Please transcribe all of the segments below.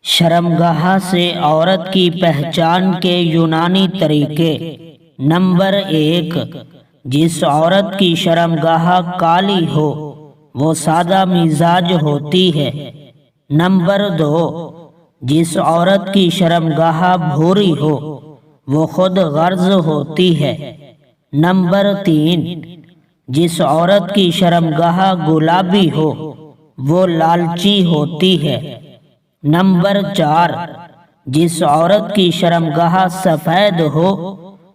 شرمگاہ سے عورت کی پہچان کے یونانی طریقے۔ نمبر 1، جس عورت کی شرمگاہ کالی ہو وہ سادہ مزاج ہوتی ہے۔ نمبر 2، جس عورت کی شرمگاہ بھوری ہو وہ خود غرض ہوتی ہے۔ نمبر 3، جس عورت کی شرمگاہ گلابی ہو وہ لالچی ہوتی ہے۔ نمبر 4، جس عورت کی شرمگاہ سفید ہو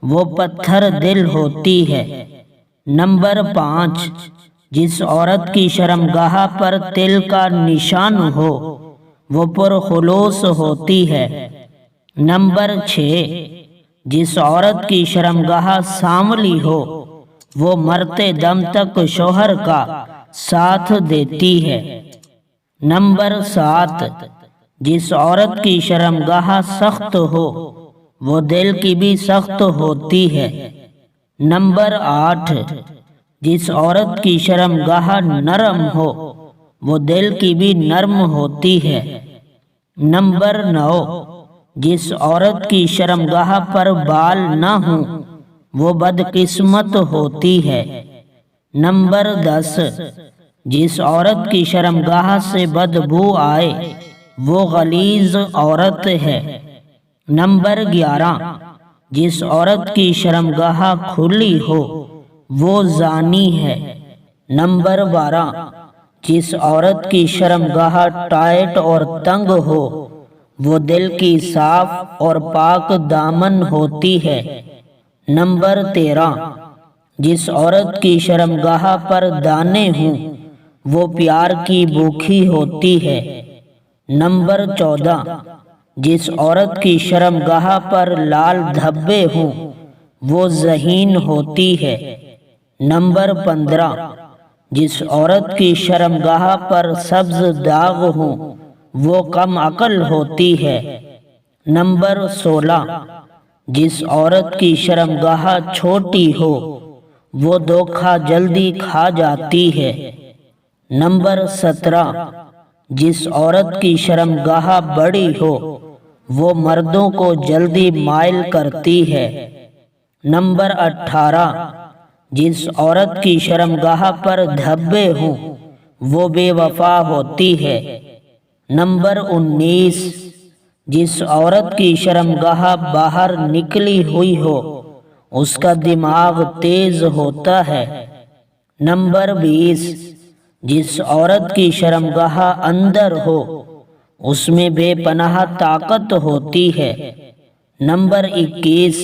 وہ پتھر دل ہوتی ہے۔ نمبر 5، جس عورت کی شرمگاہ پر تل کا نشان ہو وہ پرخلوص ہوتی ہے۔ نمبر 6، جس عورت کی شرمگاہ سانولی ہو وہ مرتے دم تک شوہر کا ساتھ دیتی ہے۔ نمبر 7، جس عورت کی شرمگاہ سخت ہو وہ دل کی بھی سخت ہوتی ہے۔ نمبر 8، جس عورت کی شرمگاہ نرم ہو وہ دل کی بھی نرم ہوتی ہے۔ نمبر 9، جس عورت کی شرمگاہ پر بال نہ ہوں وہ بدقسمت ہوتی ہے۔ نمبر 10، جس عورت کی شرمگاہ سے بدبو آئے وہ غلیظ عورت ہے۔ نمبر 11، جس عورت کی شرمگاہ کھلی ہو وہ زانی ہے۔ نمبر 12، جس عورت کی شرمگاہ ٹائٹ اور تنگ ہو وہ دل کی صاف اور پاک دامن ہوتی ہے۔ نمبر 13، جس عورت کی شرمگاہ پر دانے ہوں وہ پیار کی بھوکی ہوتی ہے۔ نمبر 14، جس عورت کی شرمگاہ پر لال دھبے ہوں وہ ذہین ہوتی ہے۔ نمبر 15، جس عورت کی شرمگاہ پر سبز داغ ہوں وہ کم عقل ہوتی ہے۔ نمبر 16، جس عورت کی شرمگاہ چھوٹی ہو وہ دھوکہ جلدی کھا جاتی ہے۔ نمبر 17، جس عورت کی شرمگاہ بڑی ہو وہ مردوں کو جلدی مائل کرتی ہے۔ نمبر 18، جس عورت کی شرمگاہ پر دھبے ہوں وہ بے وفا ہوتی ہے۔ نمبر 19، جس عورت کی شرمگاہ باہر نکلی ہوئی ہو اس کا دماغ تیز ہوتا ہے۔ نمبر 20، جس عورت کی شرمگاہ اندر ہو اس میں بے پناہ طاقت ہوتی ہے۔ نمبر 21،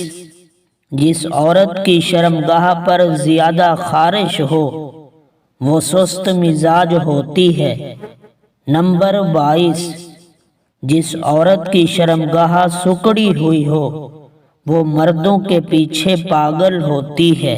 جس عورت کی شرمگاہ پر زیادہ خارش ہو وہ سست مزاج ہوتی ہے۔ نمبر 22، جس عورت کی شرمگاہ سکڑی ہوئی ہو وہ مردوں کے پیچھے پاگل ہوتی ہے۔